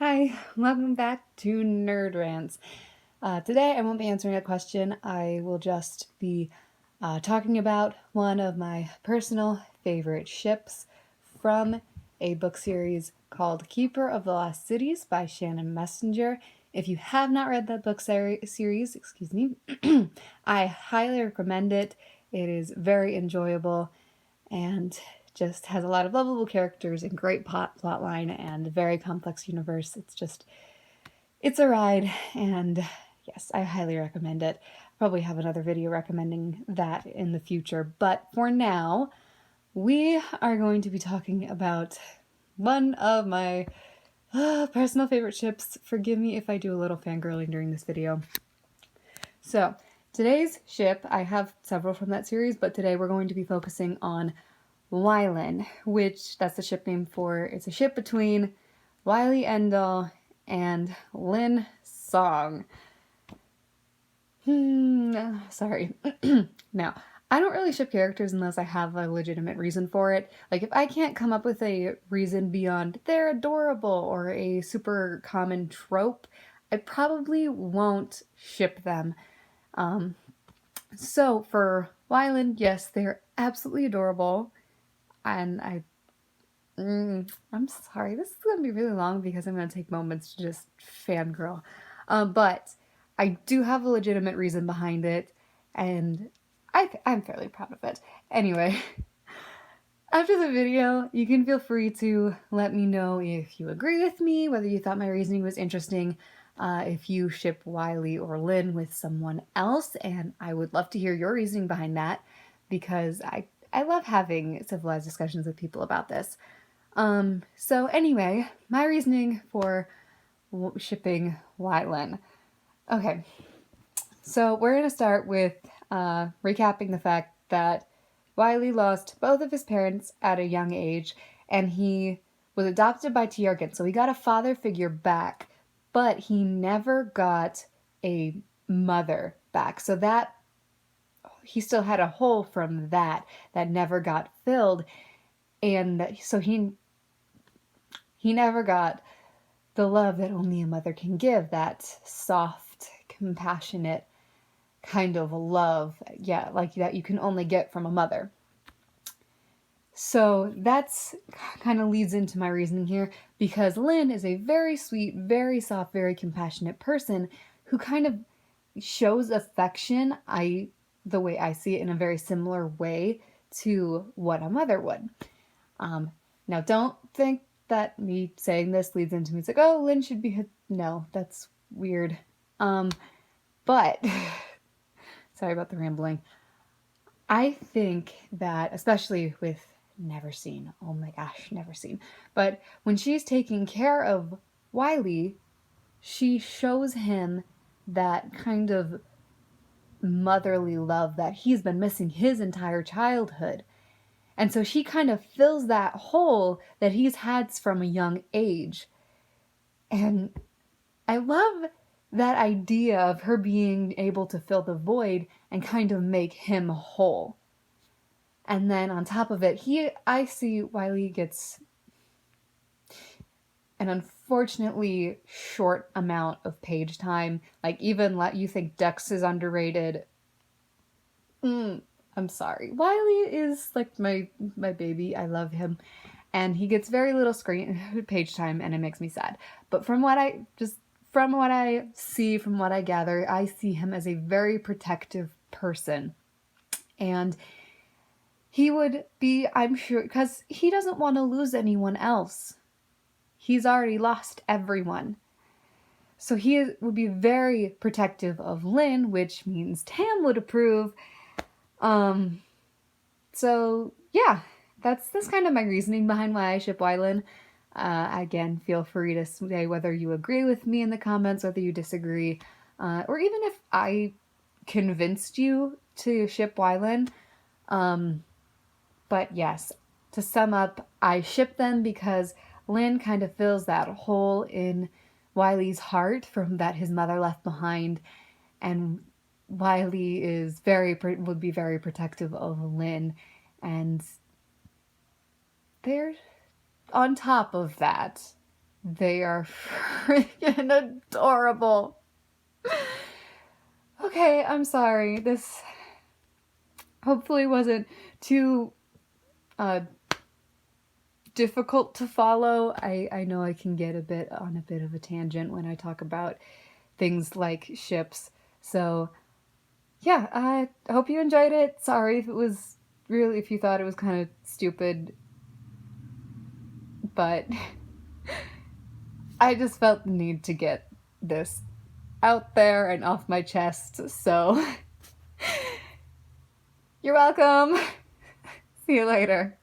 Hi, welcome back to Nerd Rants. Today I won't be answering a question. I will just be talking about one of my personal favorite ships from a book series called Keeper of the Lost Cities by Shannon Messenger. If you have not read that book series, excuse me, I highly recommend it. It is very enjoyable and just has a lot of lovable characters and great plot line and a very complex universe. It's a ride, and yes, I highly recommend it. I'll probably have another video recommending that in the future, but for now, we are going to be talking about one of my personal favorite ships. Forgive me if I do a little fangirling during this video. So, today's ship, I have several from that series, but today we're going to be focusing on Wylihn, which that's the ship name for. It's a ship between Wyllie and Lynn Song. Sorry. Now, I don't really ship characters unless I have a legitimate reason for it. Like, if I can't come up with a reason beyond they're adorable or a super common trope, I probably won't ship them. So for Wylihn, yes, they're absolutely adorable. And I'm sorry, this is going to be really long because I'm going to take moments to just fangirl. But I do have a legitimate reason behind it, and I'm fairly proud of it. Anyway, after the video, you can feel free to let me know if you agree with me, whether you thought my reasoning was interesting, if you ship Wyllie or Lynn with someone else, and I would love to hear your reasoning behind that, because I love having civilized discussions with people about this. So anyway, my reasoning for shipping Wylihn. Okay, so we're going to start with recapping the fact that Wyllie lost both of his parents at a young age, and he was adopted by Tiarkin, so he got a father figure back, but he never got a mother back. So that he still had a hole from that never got filled, and so he never got the love that only a mother can give, that soft, compassionate kind of love, yeah, like that you can only get from a mother. So that's kind of leads into my reasoning here, because Lynn is a very sweet, very soft, very compassionate person who kind of shows affection, the way I see it, in a very similar way to what a mother would. Now, don't think that me saying this leads into me. It's like, oh, Lynn should be... No, that's weird. But... sorry about the rambling. I think that, especially with Never Seen, oh my gosh, Never Seen, but when she's taking care of Wyllie, she shows him that kind of motherly love that he's been missing his entire childhood. And so she kind of fills that hole that he's had from a young age. And I love that idea of her being able to fill the void and kind of make him whole. And then on top of it, I see Wyllie gets an unfortunately short amount of page time. Like, even you think Dex is underrated. I'm sorry. Wyllie is like my baby. I love him. And he gets very little screen page time, and it makes me sad. But from what I see, from what I gather, I see him as a very protective person. And he would be, I'm sure, because he doesn't want to lose anyone else. He's already lost everyone. So he would be very protective of Lynn, which means Tam would approve. So yeah, that's kind of my reasoning behind why I ship Wylihn. Again, feel free to say whether you agree with me in the comments, whether you disagree, or even if I convinced you to ship Wylihn. But yes, to sum up, I ship them because Lynn kind of fills that hole in Wyllie's heart from that his mother left behind, and Wyllie would be very protective of Lynn, and they're on top of that. They are freaking adorable. Okay, I'm sorry. This hopefully wasn't too difficult to follow. I know I can get a bit of a tangent when I talk about things like ships. So yeah, I hope you enjoyed it. Sorry if you thought it was kind of stupid, but I just felt the need to get this out there and off my chest. So you're welcome. See you later.